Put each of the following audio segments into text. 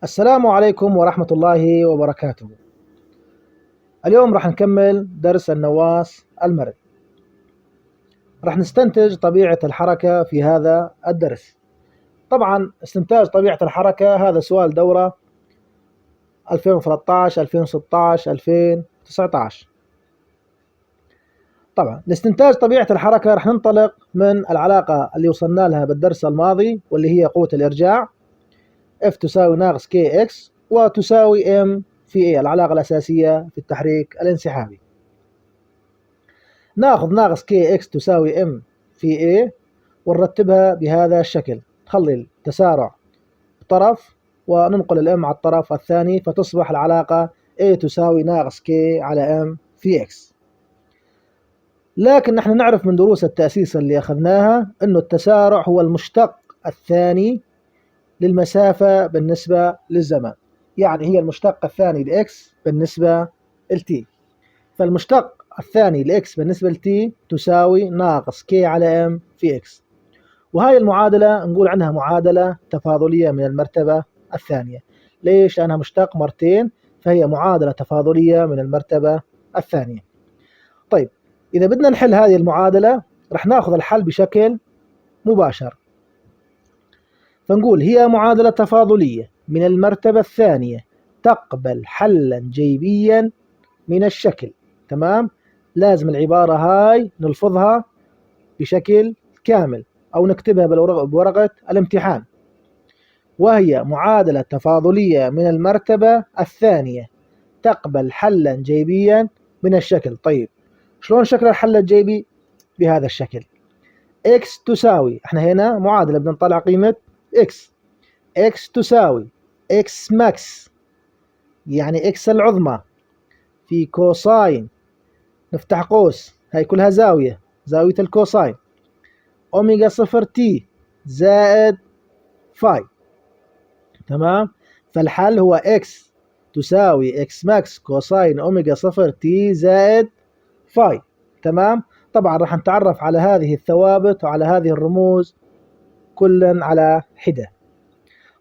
السلام عليكم ورحمة الله وبركاته. اليوم راح نكمل درس النواة المرن. راح نستنتج طبيعة الحركة في هذا الدرس. طبعا استنتاج طبيعة الحركة هذا سؤال دورة 2013 2016 2019. طبعا لاستنتاج طبيعة الحركة راح ننطلق من العلاقة اللي وصلنا لها بالدرس الماضي، واللي هي قوة الإرجاع F تساوي ناقص KX وتساوي M في A، العلاقة الأساسية في التحريك الانسحابي. ناخذ ناقص KX تساوي M في A ونرتبها بهذا الشكل، نخلي التسارع طرف وننقل الM على الطرف الثاني، فتصبح العلاقة A تساوي ناقص K على M في X. لكن نحن نعرف من دروس التأسيس اللي أخذناها أنه التسارع هو المشتق الثاني للمسافة بالنسبة للزمن، يعني هي المشتق الثاني لإكس بالنسبة لتي، فالمشتق الثاني لإكس بالنسبة لتي تساوي ناقص كي على ام في إكس. وهاي المعادلة نقول عنها معادلة تفاضلية من المرتبة الثانية. ليش؟ لأنها مشتق مرتين، فهي معادلة تفاضلية من المرتبة الثانية. طيب إذا بدنا نحل هذه المعادلة رح ناخذ الحل بشكل مباشر، فنقول هي معادلة تفاضلية من المرتبة الثانية تقبل حلا جيبيا من الشكل. تمام؟ لازم العبارة هاي نلفظها بشكل كامل أو نكتبها بورقة الامتحان، وهي معادلة تفاضلية من المرتبة الثانية تقبل حلا جيبيا من الشكل. طيب شلون شكل الحل الجيبي؟ بهذا الشكل. x تساوي، احنا هنا معادلة بدنا نطلع قيمة x تساوي x ماكس، يعني x العظمى، في كوساين، نفتح قوس، هاي كلها زاوية الكوساين، أوميجا صفر تي زائد فاي. تمام؟ فالحل هو x تساوي x ماكس كوساين أوميجا صفر تي زائد فاي. تمام؟ طبعا راح نتعرف على هذه الثوابت وعلى هذه الرموز كلا على حدة.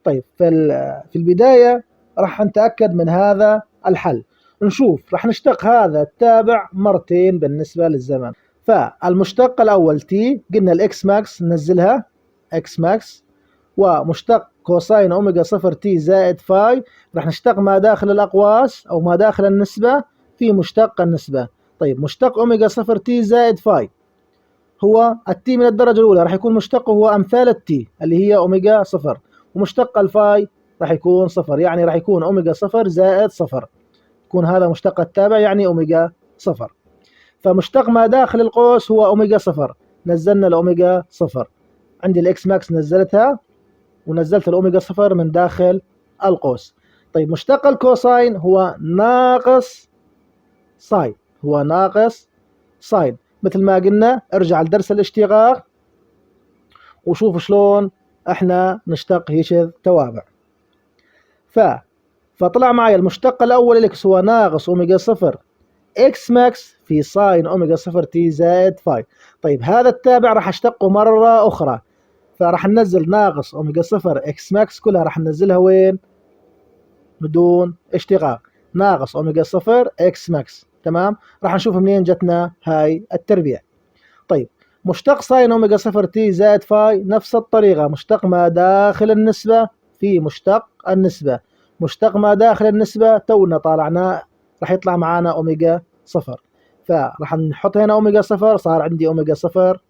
طيب في البداية راح نتأكد من هذا الحل، نشوف راح نشتق هذا التابع مرتين بالنسبة للزمن. فالمشتق الأول تي، قلنا الإكس ماكس ننزلها إكس ماكس، ومشتق كوساين أوميجا صفر تي زائد فاي راح نشتق ما داخل الأقواس أو ما داخل النسبة في مشتق النسبة. طيب مشتق أوميجا صفر تي زائد فاي هو التي من الدرجة الأولى، راح يكون مشتقه هو أمثال التي اللي هي أوميجا صفر، ومشتق الفاي راح يكون صفر، يعني راح يكون أوميجا صفر زائد صفر، يكون هذا مشتق التابع يعني أوميجا صفر. فمشتق ما داخل القوس هو أوميجا صفر، نزلنا الأوميجا صفر، عندي الإكس ماكس نزلتها ونزلت الأوميجا صفر من داخل القوس. طيب مشتق الكوساين هو ناقص ساين، هو ناقص ساين. مثل ما قلنا ارجع لدرس الاشتقاق وشوف شلون احنا نشتق هيش توابع. فطلع معي المشتق الاول الاكس هو ناقص اوميجا صفر اكس ماكس في ساين اوميجا صفر تي زائد فاي. طيب هذا التابع راح اشتقه مرة اخرى، فراح ننزل ناقص اوميجا صفر اكس ماكس كلها راح ننزلها وين؟ بدون اشتقاق، ناقص اوميجا صفر اكس ماكس. تمام؟ راح نشوف منين جتنا هاي التربيع. طيب مشتق ساين اوميجا صفر تي زائد فاي نفس الطريقة، مشتق ما داخل النسبة في مشتق النسبة، مشتق ما داخل النسبة تونا طالعناه راح يطلع معانا اوميجا صفر، فراح نحط هنا اوميجا صفر، صار عندي اوميجا صفر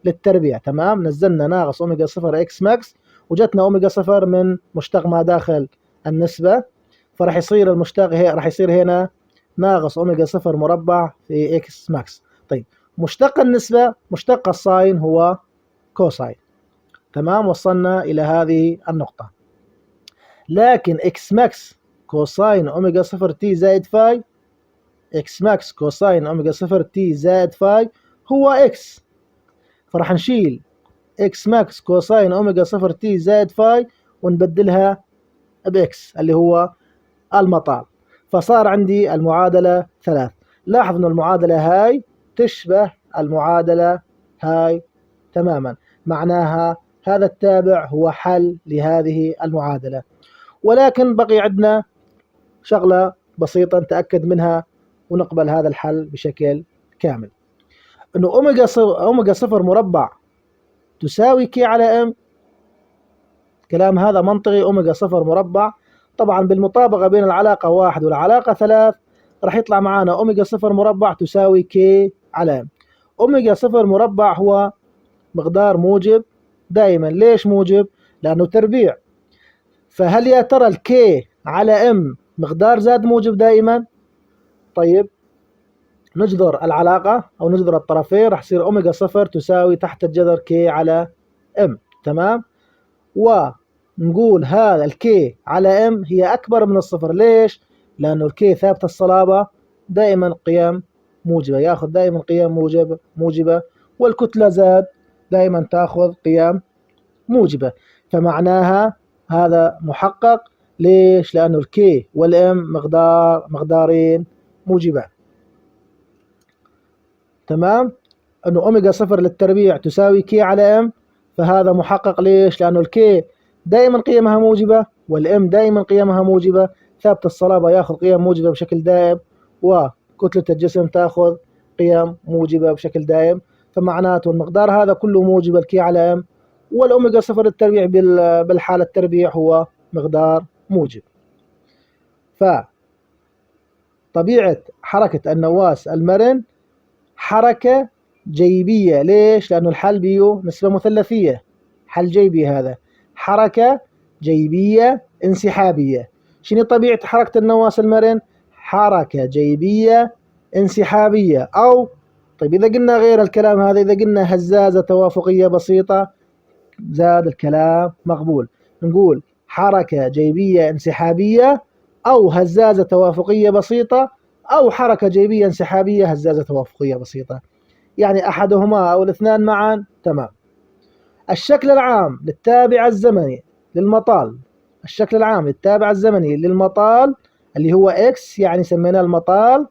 للتربيع. تمام؟ نزلنا ناقص اوميجا صفر اكس ماكس وجتنا اوميجا صفر من مشتق ما داخل النسبة، فراح يصير المشتق راح يصير هنا ناقص اوميجا صفر مربع في اكس ماكس. طيب مشتق النسبة مشتق الساين هو كوساين. تمام؟ وصلنا إلى هذه النقطة. لكن إكس ماكس كوساين أوميجا صفر تي زائد فاي، إكس ماكس كوساين أوميجا صفر تي زائد فاي هو إكس، فراح نشيل إكس ماكس كوساين أوميجا صفر تي زائد فاي ونبدلها بإكس اللي هو المطال، فصار عندي المعادلة ثلاث. لاحظ أن المعادلة هاي تشبه المعادلة هاي تماما، معناها هذا التابع هو حل لهذه المعادلة. ولكن بقي عندنا شغلة بسيطة نتأكد منها ونقبل هذا الحل بشكل كامل، انه اوميجا صفر مربع تساوي كي على ام. كلام هذا منطقي. اوميجا صفر مربع طبعا بالمطابقة بين العلاقة 1 والعلاقة 3 راح يطلع معنا اوميجا صفر مربع تساوي كي على ام. اوميجا صفر مربع هو مقدار موجب دائما. ليش موجب؟ لانه تربيع. فهل يا ترى الكي على ام مقدار زاد موجب دائما؟ طيب نجذر العلاقة أو نجذر الطرفين، راح يصير أوميجا صفر تساوي تحت الجذر كي على ام. تمام. ونقول هذا الكي على ام هي أكبر من الصفر. ليش؟ لأنه الكي ثابت الصلابة دائما قيم موجبة، ياخذ دائما قيم موجبة، والكتلة زاد دائما تاخذ قيم موجبة. فمعناها هذا محقق. ليش؟ لأنه الكي والام مقدارين موجبان. تمام. انه اوميجا صفر للتربيع تساوي كي على ام، فهذا محقق. ليش؟ لانه الكي دائما قيمها موجبة والام دائما قيمها موجبة، ثابت الصلابة ياخذ قيم موجبة بشكل دائم، وكتلة الجسم تاخذ قيم موجبة بشكل دائم. فمعناته المقدار هذا كله موجب الكي على ام، والاوميجا صفر للتربيع بالحالة التربيع هو مقدار موجب. فطبيعة حركة النواة المرن حركة جيبية. ليش؟ لأنه الحل بيه نسبة مثلثية، حل جيبي. هذا حركة جيبية انسحابية. شنو طبيعة حركة النواة المرن؟ حركة جيبية انسحابية. أو طيب إذا قلنا غير الكلام هذا، إذا قلنا هزازة توافقية بسيطة، زاد الكلام مقبول. نقول حركة جيبية انسحابية، أو هزازة توافقية بسيطة، أو حركة جيبية انسحابية هزازة توافقية بسيطة، يعني أحدهما أو الاثنان معا. تمام. الشكل العام للتابع الزمني للمطال، الشكل العام للتابع الزمني للمطال اللي هو X، يعني سميناه المطال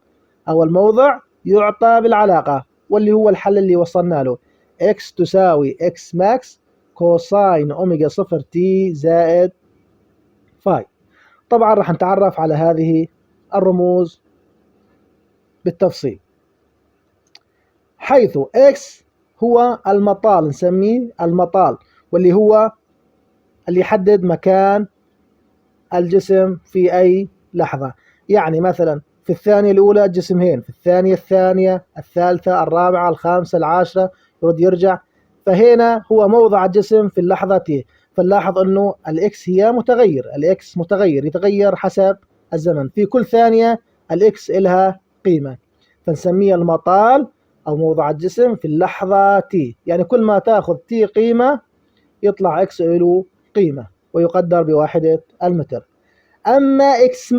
أو الموضع، يعطى بالعلاقة، واللي هو الحل اللي وصلنا له. X تساوي X ماكس كوساين أوميجا صفر تي زائد فاي. طبعا راح نتعرف على هذه الرموز بالتفصيل، حيث X هو المطال، نسميه المطال، واللي هو اللي يحدد مكان الجسم في أي لحظة. يعني مثلا في الثانية الأولى جسمين، في الثانية الثانية، الثالثة، الرابعة، الخامسة، العاشرة، يرد يرجع. فهنا هو موضع الجسم في اللحظة تي. فنلاحظ أنه الإكس هي متغير، الإكس متغير يتغير حسب الزمن. في كل ثانية الإكس إلها قيمة، فنسميه المطال أو موضع الجسم في اللحظة تي. يعني كل ما تأخذ تي قيمة يطلع إكس له قيمة، ويقدر بوحدة المتر. أما إكس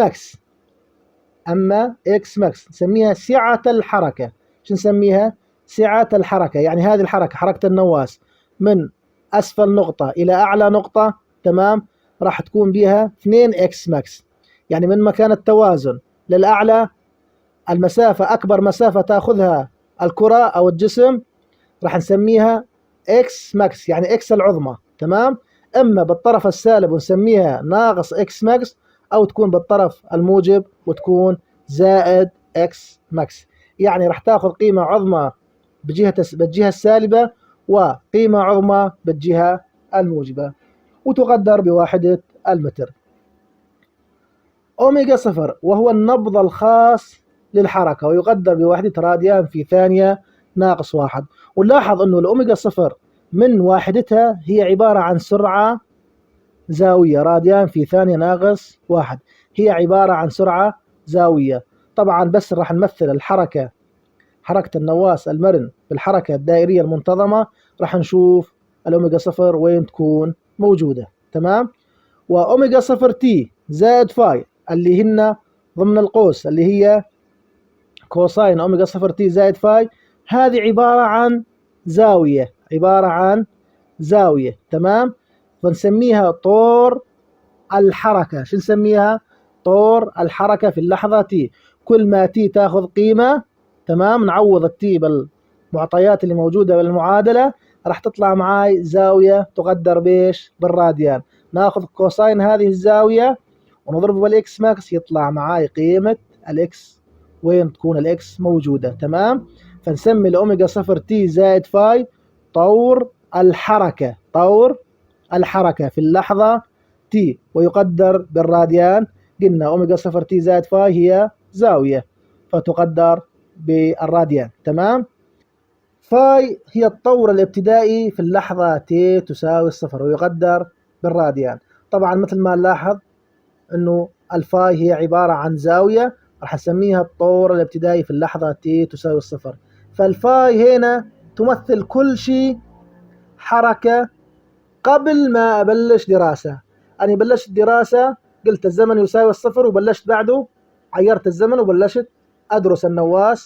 ماكس نسميها سعة الحركة. شو نسميها؟ سعة الحركة. يعني هذه الحركة، حركة النواة من أسفل نقطة إلى أعلى نقطة، تمام، راح تكون بها 2 إكس ماكس. يعني من مكان التوازن للأعلى، المسافة أكبر مسافة تأخذها الكرة أو الجسم راح نسميها إكس ماكس، يعني إكس العظمى. تمام. إما بالطرف السالب ونسميها ناقص إكس ماكس، أو تكون بالطرف الموجب وتكون زائد إكس ماكس. يعني راح تاخذ قيمة عظمى بالجهة السالبة، وقيمة عظمى بالجهة الموجبة، وتقدر بوحدة المتر. أوميجا صفر وهو النبض الخاص للحركة، ويقدر بوحدة راديان في ثانية ناقص واحد. ونلاحظ أنه الأوميجا صفر من واحدتها هي عبارة عن سرعة زاوية، راديان في ثانية ناقص واحد، هي عبارة عن سرعة زاوية. طبعا بس راح نمثل حركة النواة المرن بالحركة الدائرية المنتظمة، راح نشوف الأوميجا صفر وين تكون موجودة. تمام. وأوميجا صفر تي زائد فاي اللي هن ضمن القوس اللي هي كوساين أوميجا صفر تي زائد فاي، هذه عبارة عن زاوية، عبارة عن زاوية. تمام. فنسميها طور الحركة. شو نسميها؟ طور الحركة في اللحظة تي. كل ما تي تاخذ قيمة، تمام، نعوض التي بالمعطيات اللي موجودة بالمعادلة، راح تطلع معاي زاوية تقدر بيش؟ بالراديان. ناخذ كوساين هذه الزاوية ونضربه بالاكس ماكس، يطلع معاي قيمة الاكس وين تكون الاكس موجودة. تمام. فنسمي الاوميجا صفر تي زائد فاي طور الحركة، طور الحركة في اللحظة تي، ويقدر بالراديان. قلنا اوميجا صفر تي زائد فاي هي زاوية فتقدر بالراديان. تمام. فاي هي الطور الابتدائي في اللحظة تي تساوي الصفر ويقدر بالراديان. طبعا مثل ما نلاحظ انه الفاي هي عبارة عن زاوية، راح نسميها الطور الابتدائي في اللحظة تي تساوي الصفر. فالفاي هنا تمثل كل شيء حركة قبل ما أبلش دراسة. أنا بلشت دراسة قلت الزمن يساوي الصفر وبلشت بعده عيرت الزمن وبلشت أدرس النواة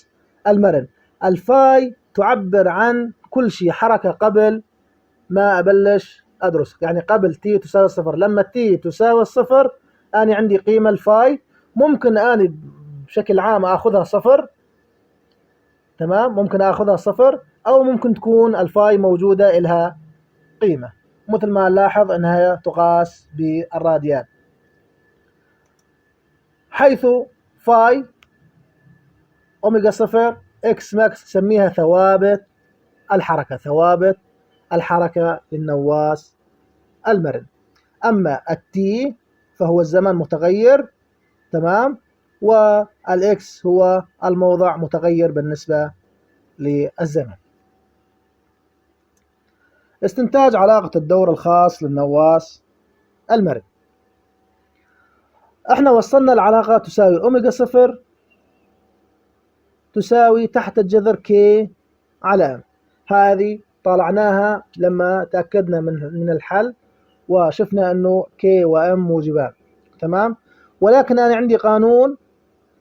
المرن. الفاي تعبر عن كل شيء حركة قبل ما أبلش أدرس، يعني قبل تي تساوي الصفر. لما تي تساوي الصفر أنا عندي قيمة الفاي، ممكن أنا بشكل عام أخذها صفر. تمام. ممكن أخذها صفر أو ممكن تكون الفاي موجودة إلها قيمة، مثل ما نلاحظ أنها تقاس بالراديان، حيث فاي أوميجا صفر إكس ماكس سميها ثوابت الحركة، ثوابت الحركة للنواة المرن. أما التي فهو الزمن متغير. تمام. والإكس هو الموضع متغير بالنسبة للزمن. استنتاج علاقة الدور الخاص للنواة المرن. احنا وصلنا العلاقة تساوي أوميجا صفر تساوي تحت الجذر كي على ام. هذه طالعناها لما تأكدنا من الحل وشفنا انه كي وام موجبان. تمام. ولكن انا عندي قانون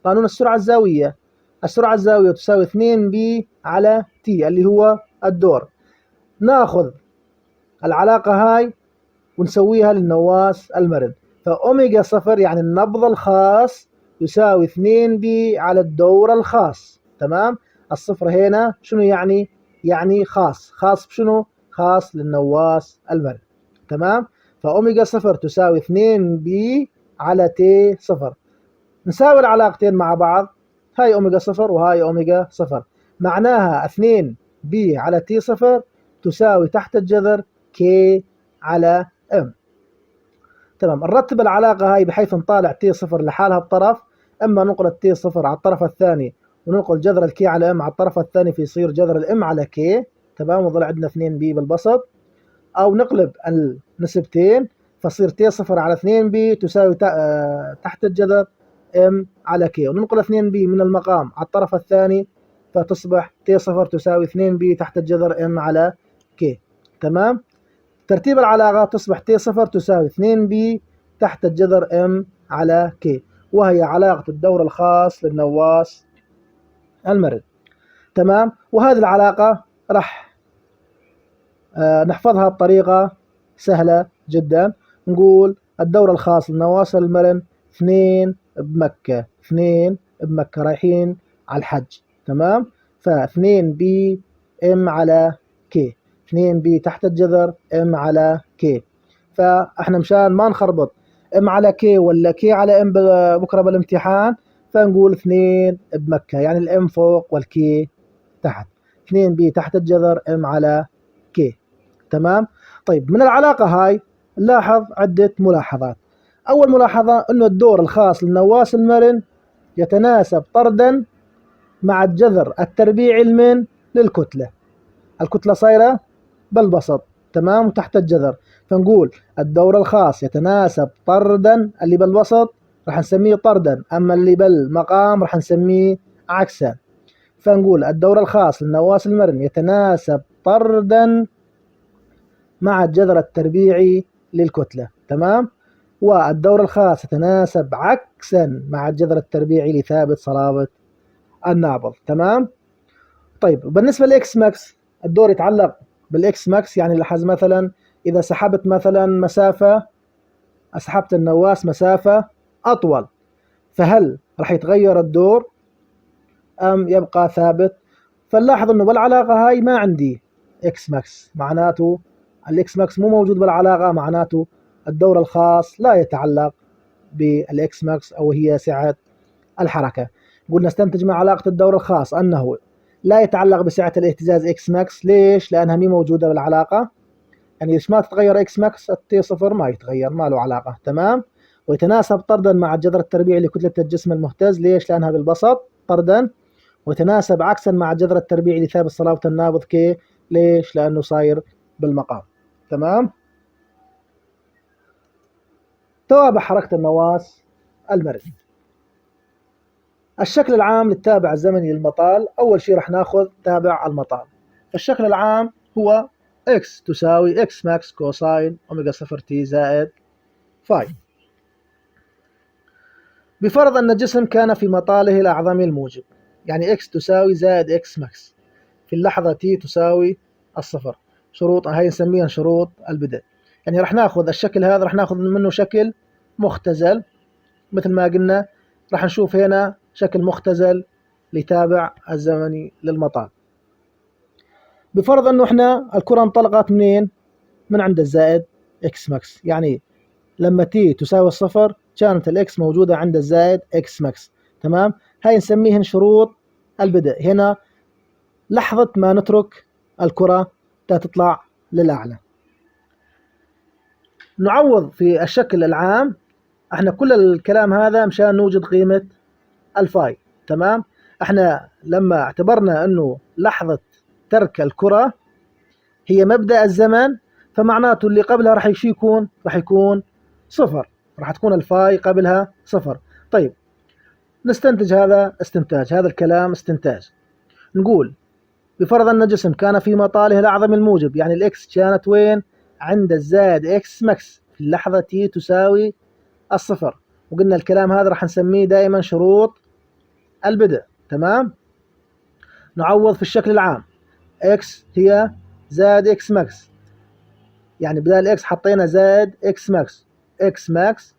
السرعة الزاوية. السرعة الزاوية تساوي 2 بي على تي اللي هو الدور. ناخذ العلاقة هاي ونسويها للنواة المرن. فأوميجا صفر يعني النبض الخاص يساوي 2 بي على الدور الخاص. تمام. الصفر هنا شنو يعني؟ يعني خاص. خاص بشنو؟ خاص للنواة المرن. تمام. فأوميجا صفر تساوي 2 بي على تي صفر. نساوي العلاقتين مع بعض، هاي أوميجا صفر وهاي أوميجا صفر، معناها 2 بي على تي صفر تساوي تحت الجذر كي على ام. تمام. نرتب العلاقة هاي بحيث نطالع تي صفر لحالها بطرف، اما ننقل التي صفر على الطرف الثاني وننقل جذر الكي على ام على الطرف الثاني فيصير جذر الام على كي. تمام. وظل عندنا 2 بي بالبسط، او نقلب النسبتين فصير تي صفر على 2 بي تساوي تحت الجذر ام على كي، وننقل 2 بي من المقام على الطرف الثاني فتصبح تي صفر تساوي 2 بي تحت الجذر ام على كي. تمام. ترتيب العلاقات تصبح تي صفر تساوي 2 بي تحت الجذر ام على كي، وهي علاقة الدور الخاص للنواة المرن. تمام. وهذه العلاقة راح نحفظها بطريقة سهلة جدا. نقول الدور الخاص للنواة المرن 2 بمكة، 2 بمكة رايحين على الحج. تمام. ف2 بي ام على كي، 2 بي تحت الجذر ام على كي. فاحنا مشان ما نخربط ام على كي ولا كي على ام بكره بالامتحان، فنقول 2 بمكة يعني الام فوق والكي تحت، 2 بي تحت الجذر ام على كي. تمام. طيب من العلاقة هاي نلاحظ عدة ملاحظات. أول ملاحظة أنه الدور الخاص للنواة المرن يتناسب طردا مع الجذر التربيعي المن للكتلة. الكتلة صايرة بالبسط. تمام. وتحت الجذر، فنقول الدور الخاص يتناسب طردا، اللي بالوسط راح نسميه طردا، أما اللي بالمقام راح نسميه عكسا. فنقول الدور الخاص للنواة المرن يتناسب طردا مع الجذر التربيعي للكتلة. تمام. والدور الخاص يتناسب عكسا مع الجذر التربيعي لثابت صلابة النابض. تمام. طيب بالنسبة لإكس ماكس الدور يتعلق بالإكس ماكس، يعني لاحظ مثلا إذا سحبت مثلا سحبت النواة مسافة أطول، فهل راح يتغير الدور أم يبقى ثابت؟ فنلاحظ أنه بالعلاقة هاي ما عندي إكس ماكس، معناته الإكس ماكس مو موجود بالعلاقة، معناته الدور الخاص لا يتعلق بالإكس ماكس أو هي سعة الحركة. قلنا نستنتج من علاقة الدور الخاص أنه لا يتعلق بسعة الاهتزاز إكس ماكس. ليش؟ لأنها مي موجودة بالعلاقة، يعني ليش ما تتغير إكس ماكس التي صفر ما يتغير، ما له علاقة. تمام. ويتناسب طردا مع الجذر التربيعي لكتلة الجسم المهتز. ليش؟ لأنها بالبسط طردا. ويتناسب عكسا مع الجذر التربيعي لثابت صلابة النابض كي. ليش؟ لأنه صاير بالمقام. تمام. توابع حركة النواة المرن. الشكل العام للتابع الزمني للمطال. أول شيء راح ناخذ تابع المطال. الشكل العام هو x تساوي x ماكس كوساين أوميجا صفر تي زائد فاي، بفرض أن الجسم كان في مطاله الأعظمي الموجب، يعني x تساوي زائد x ماكس في اللحظة t تساوي الصفر. شروط هاي نسميها شروط البدء. يعني راح ناخذ الشكل هذا راح ناخذ منه شكل مختزل مثل ما قلنا. راح نشوف هنا شكل مختزل لتابع الزمني للمطال. بفرض انه احنا الكرة انطلقت منين؟ من عند الزائد اكس ماكس، يعني لما تي تساوي الصفر كانت الاكس موجودة عند الزائد اكس ماكس. تمام. هاي نسميهن شروط البدء. هنا لحظة ما نترك الكرة تطلع للأعلى. نعوض في الشكل العام. احنا كل الكلام هذا مشان نوجد قيمة الفاي. تمام. احنا لما اعتبرنا انه لحظة ترك الكرة هي مبدأ الزمن، فمعناته اللي قبلها راح يكون صفر، راح تكون الفاي قبلها صفر. طيب نستنتج هذا استنتاج، هذا الكلام استنتاج. نقول بفرض ان الجسم كان في مطاله الاعظم الموجب، يعني الاكس كانت وين؟ عند الزائد اكس ماكس في اللحظة تي تساوي الصفر. وقلنا الكلام هذا راح نسميه دائما شروط البدء. تمام. نعوض في الشكل العام. اكس هي زائد اكس ماكس، يعني بدال اكس حطينا زائد اكس ماكس. اكس ماكس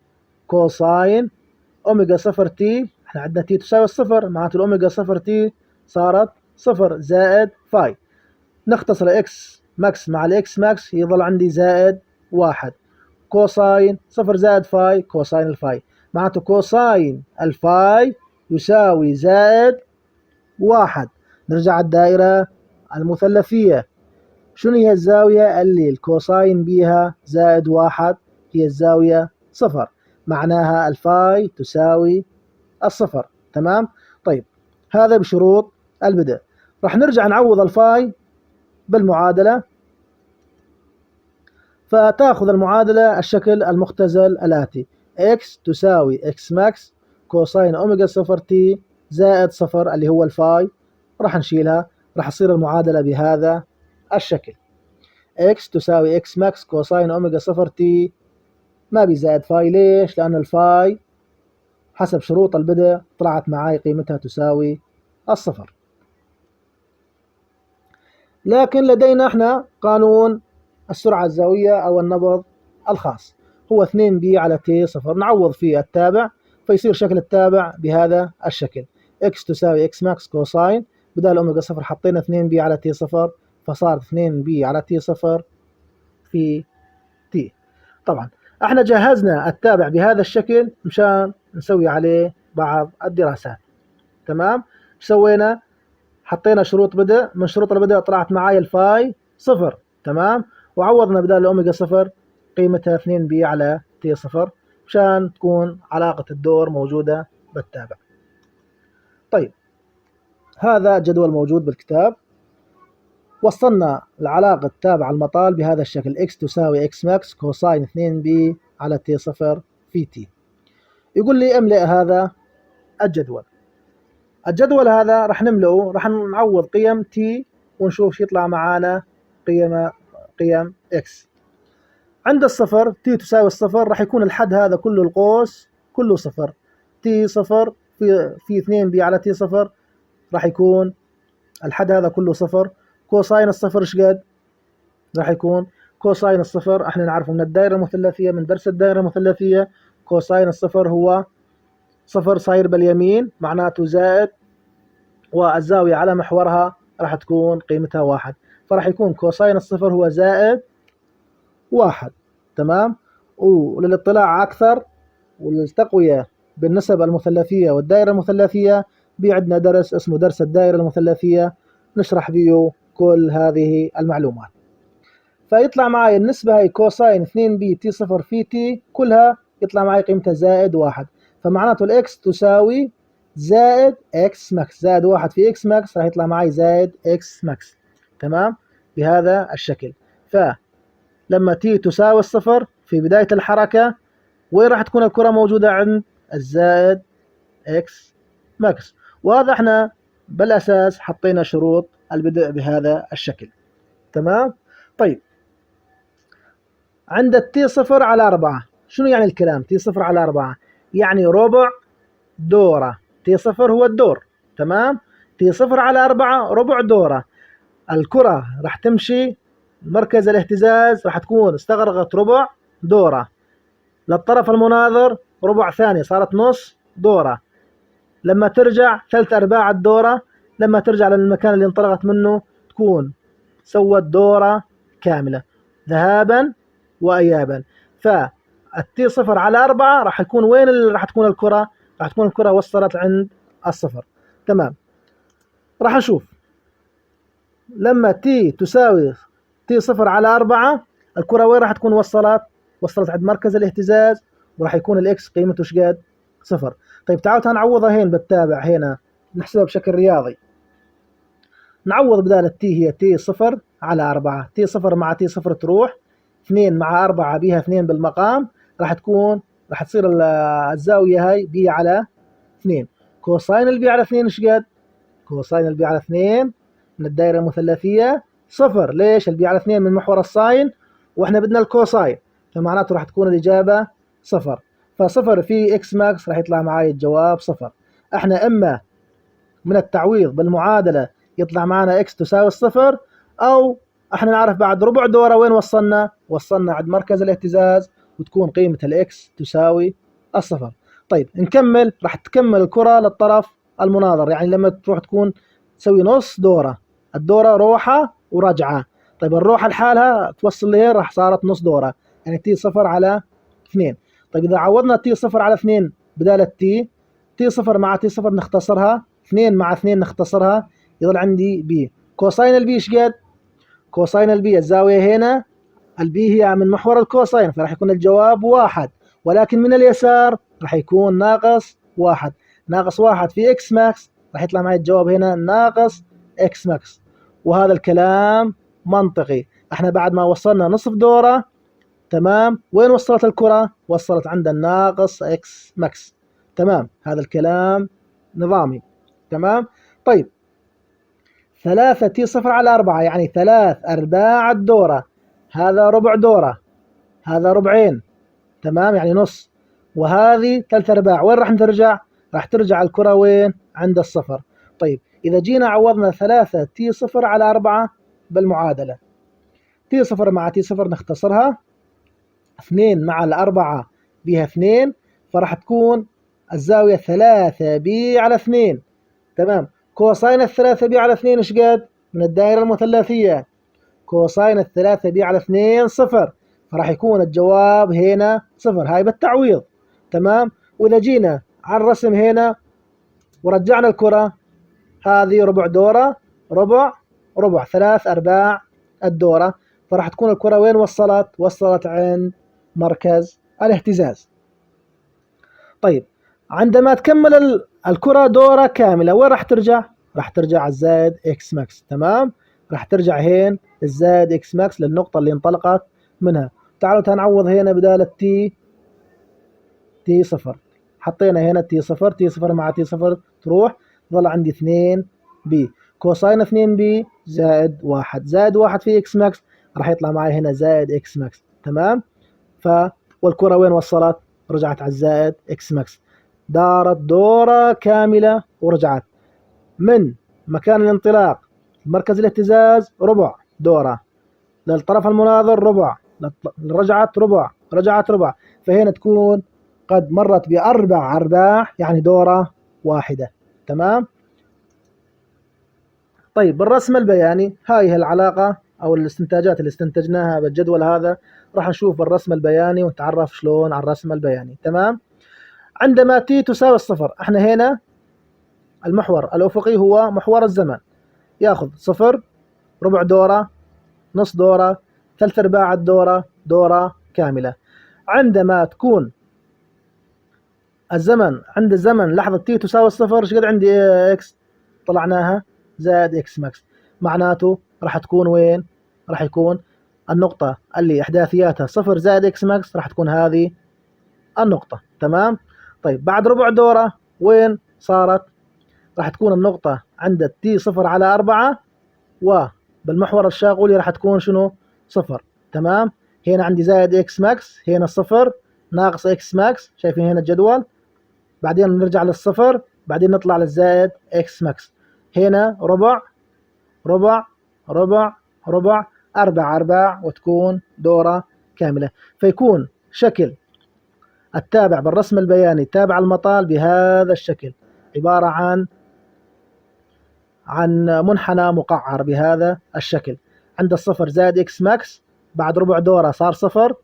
كوساين اوميجا صفر تي، احنا عندنا تي تساوي الصفر، معناته الاوميجا صفر تي صارت صفر زائد فاي. نختصر اكس ماكس مع الاكس ماكس يظل عندي زائد واحد. كوساين صفر زائد فاي كوساين الفاي، معناته كوساين الفاي يساوي زائد واحد. نرجع الدائرة المثلثية. شنو هي الزاوية اللي الكوساين بيها زائد واحد؟ هي الزاوية صفر، معناها الفاي تساوي الصفر. تمام. طيب هذا بشروط البدء. راح نرجع نعوض الفاي بالمعادلة، فتأخذ المعادلة الشكل المختزل الآتي: x تساوي x ماكس كوساين أوميجا صفر تي زائد صفر اللي هو الفاي. راح نشيلها، راح تصير المعادلة بهذا الشكل: x تساوي x ماكس كوساين أوميجا صفر تي ما بيزائد فاي. ليش؟ لأن الفاي حسب شروط البدء طلعت معاي قيمتها تساوي الصفر. لكن لدينا احنا قانون السرعة الزاوية أو النبض الخاص، هو 2 بي على تي صفر. نعوض في التابع فيصير شكل التابع بهذا الشكل: x تساوي x ماكس كوساين، بدال أوميجا صفر حطينا 2 بي على تي صفر، فصارت 2 بي على تي صفر في تي. طبعا احنا جهزنا التابع بهذا الشكل مشان نسوي عليه بعض الدراسات. تمام. سوينا حطينا شروط بدء، من شروط البدء طلعت معاي الفاي صفر. تمام. وعوضنا بدال الأوميجا صفر قيمتها 2 بي على تي صفر مشان تكون علاقة الدور موجودة بالتابع. طيب هذا جدول موجود بالكتاب. وصلنا العلاقة تابع المطال بهذا الشكل: x تساوي x ماكس كوساين 2 بي على تي صفر في تي. يقول لي املئ هذا الجدول. الجدول هذا راح نملئه، راح نعوض قيم تي ونشوف شو يطلع معانا قيم x. عند الصفر تي تساوي الصفر راح يكون الحد هذا كله القوس كله صفر. تي صفر في 2 بي على تي صفر راح يكون الحد هذا كله صفر. كوساين الصفر ايش قد؟ راح يكون كوساين الصفر احنا نعرفه من الدائرة المثلثية، من درس الدائرة المثلثية. كوساين الصفر هو صفر صاير باليمين معناته زائد، والزاوية على محورها راح تكون قيمتها واحد، فراح يكون كوساين الصفر هو زائد واحد. تمام. وللاطلاع أكثر وللتقوية بالنسب المثلثية والدائرة المثلثية عندنا درس اسمه درس الدائرة المثلثية نشرح فيه كل هذه المعلومات. فيطلع معي النسبة هي كوساين 2 بي تي صفر في تي كلها يطلع معي قيمتها زائد 1. فمعناته الإكس تساوي زائد إكس ماكس، زائد 1 في إكس ماكس راح يطلع معي زائد إكس ماكس. تمام بهذا الشكل. فلما تي تساوي الصفر في بداية الحركة وين راح تكون الكرة موجودة؟ عند الزائد إكس ماكس. وهذا احنا بالأساس حطينا شروط البدء بهذا الشكل. تمام. طيب عند التي صفر على 4 شنو يعني الكلام؟ تي صفر على 4 يعني ربع دورة. تي صفر هو الدور. تمام. تي صفر على 4 ربع دورة. الكرة راح تمشي مركز الاهتزاز راح تكون استغرقت ربع دورة. للطرف المناظر ربع ثانية صارت نص دورة. لما ترجع 3/4 الدورة. لما ترجع للمكان اللي انطلقت منه تكون سوت دورة كاملة ذهابا وإيابا. فالتي صفر على 4 راح يكون وين اللي راح تكون الكرة؟ راح تكون الكرة وصلت عند الصفر. تمام. راح نشوف لما تي تساوي تي صفر على 4 الكرة وين راح تكون وصلت عند مركز الاهتزاز وراح يكون الاكس قيمته ايش قد؟ صفر. طيب تعالوا نعوضها هنا بالتابع هنا نحسبها بشكل رياضي. نعوض بدال التي هي تي صفر على 4. تي صفر مع تي صفر تروح 2 مع 4 بيها 2 بالمقام راح تصير الزاوية هاي بي على 2. كوساين البي على 2 ايش قد؟ كوساين البي على 2 من الدائرة المثلثية صفر. ليش؟ البي على 2 من محور الساين واحنا بدنا الكوساين فمعناته راح تكون الإجابة صفر. فصفر في اكس ماكس راح يطلع معي الجواب صفر. احنا اما من التعويض بالمعادلة يطلع معنا اكس تساوي الصفر او احنا نعرف بعد ربع دورة وين وصلنا عند مركز الاهتزاز وتكون قيمة الاكس تساوي الصفر. طيب نكمل. راح تكمل الكرة للطرف المناظر يعني لما تروح تكون تسوي نص دورة. الدورة روحة ورجعة. طيب الروحة لحالها توصل ليه راح صارت نص دورة يعني تي صفر على 2. طيب إذا عوضنا تي صفر على 2 بدال التي تي صفر مع تي صفر نختصرها 2 مع 2 نختصرها يظل عندي بي. كوساين البي ايش قد؟ كوساين البي الزاوية هنا البي هي من محور الكوساين فراح يكون الجواب 1 ولكن من اليسار راح يكون ناقص 1. ناقص 1 في اكس ماكس راح يطلع معي الجواب هنا ناقص اكس ماكس. وهذا الكلام منطقي. احنا بعد ما وصلنا نصف دورة تمام وين وصلت الكرة؟ وصلت عند الناقص اكس ماكس. تمام. هذا الكلام نظامي. تمام. طيب 3 تي صفر على 4 يعني 3/4 الدورة. هذا ربع دورة هذا ربعين. تمام يعني نص. وهذه 3/4 وين راح ترجع؟ راح ترجع الكرة وين؟ عند الصفر. طيب إذا جينا عوضنا 3 تي صفر على 4 بالمعادلة تي صفر مع تي صفر نختصرها 2 مع 4 بها 2 فراح تكون الزاوية 3 بي على 2. تمام. كوساين 3 بي على 2 ايش قد؟ من الدائرة المثلثية كوساين 3 بي على 2 صفر فراح يكون الجواب هنا صفر. هاي بالتعويض. تمام. وإذا جينا على الرسم هنا ورجعنا الكرة هذه ربع دورة ربع 3/4 الدورة فراح تكون الكرة وين وصلت عند مركز الاهتزاز. طيب عندما تكمل الكرة دورة كاملة وين راح ترجع؟ راح ترجع على الزائد اكس ماكس. تمام. راح ترجع هين الزائد اكس ماكس للنقطة اللي انطلقت منها. تعالوا تنعوض هنا بدال التي تي صفر. حطينا هنا تي صفر مع تي صفر تروح ظل عندي 2 بي. كوساين 2 بي زائد 1 في اكس ماكس راح يطلع معي هنا زائد اكس ماكس. تمام. والكرة وين وصلت؟ رجعت على الزائد اكس ماكس. دارت دورة كاملة ورجعت من مكان الانطلاق مركز الاهتزاز ربع دورة للطرف المناظر ربع رجعت ربع فهنا تكون قد مرت بأربع أرباع يعني دورة واحدة. تمام. طيب بالرسم البياني هاي العلاقة أو الاستنتاجات اللي استنتجناها بالجدول هذا راح نشوف الرسم البياني ونتعرف شلون على الرسم البياني. تمام. عندما t تساوي الصفر، احنا هنا المحور الأفقي هو محور الزمن، ياخذ صفر، ربع دورة، نص دورة، ثلاث أرباع الدورة، دورة كاملة. عندما تكون الزمن عند الزمن لحظة t تساوي الصفر، ايش قد عندي x؟ طلعناها زائد x ماكس، معناته راح تكون وين؟ راح يكون النقطة اللي إحداثياتها صفر زائد x ماكس راح تكون هذه النقطة. تمام. طيب بعد ربع دورة وين صارت؟ راح تكون النقطة عند t صفر على 4 وبالمحور الشاغولي راح تكون شنو؟ صفر. تمام. هنا عندي زائد x ماكس، هنا صفر ناقص x ماكس، شايفين هنا الجدول، بعدين نرجع للصفر، بعدين نطلع للزائد x ماكس، هنا ربع ربع ربع ربع، أربع أرباع، وتكون دورة كاملة. فيكون شكل التابع بالرسم البياني تابع المطال بهذا الشكل، عبارة عن منحنى مقعر بهذا الشكل. عند الصفر زائد اكس ماكس، بعد ربع دورة صار صفر،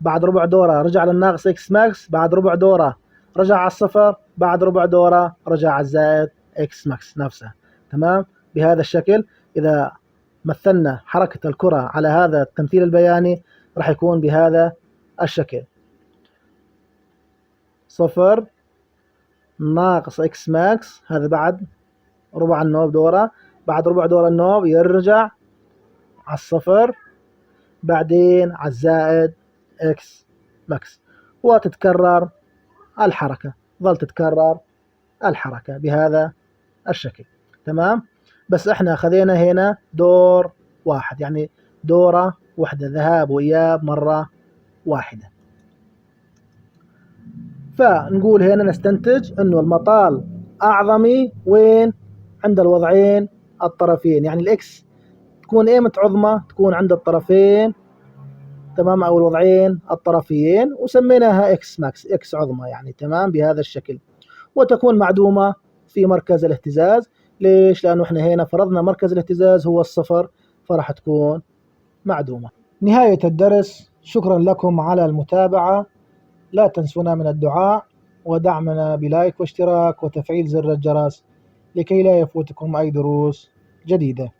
بعد ربع دورة رجع للناقص اكس ماكس، بعد ربع دورة رجع على الصفر، بعد ربع دورة رجع على الزائد اكس ماكس نفسها. تمام. بهذا الشكل إذا مثلنا حركة الكرة على هذا التمثيل البياني راح يكون بهذا الشكل، صفر ناقص اكس ماكس، هذا بعد ربع النوب دورة، بعد ربع دورة النوب يرجع على الصفر، بعدين على الزائد اكس ماكس، وتتكرر الحركة، ظل تتكرر الحركة بهذا الشكل. تمام. بس احنا خذينا هنا دور واحد، يعني دورة واحدة، ذهاب وإياب مرة واحدة. فنقول هنا نستنتج انه المطال اعظمي وين؟ عند الوضعين الطرفين، يعني الاكس تكون ايمة عظمى؟ تكون عند الطرفين. تمام. او الوضعين الطرفيين، وسميناها اكس ماكس، اكس عظمى يعني. تمام. بهذا الشكل. وتكون معدومة في مركز الاهتزاز. ليش؟ لانه احنا هنا فرضنا مركز الاهتزاز هو الصفر، فراح تكون معدومة. نهاية الدرس. شكرا لكم على المتابعة، لا تنسونا من الدعاء ودعمنا بلايك واشتراك وتفعيل زر الجرس لكي لا يفوتكم أي دروس جديدة.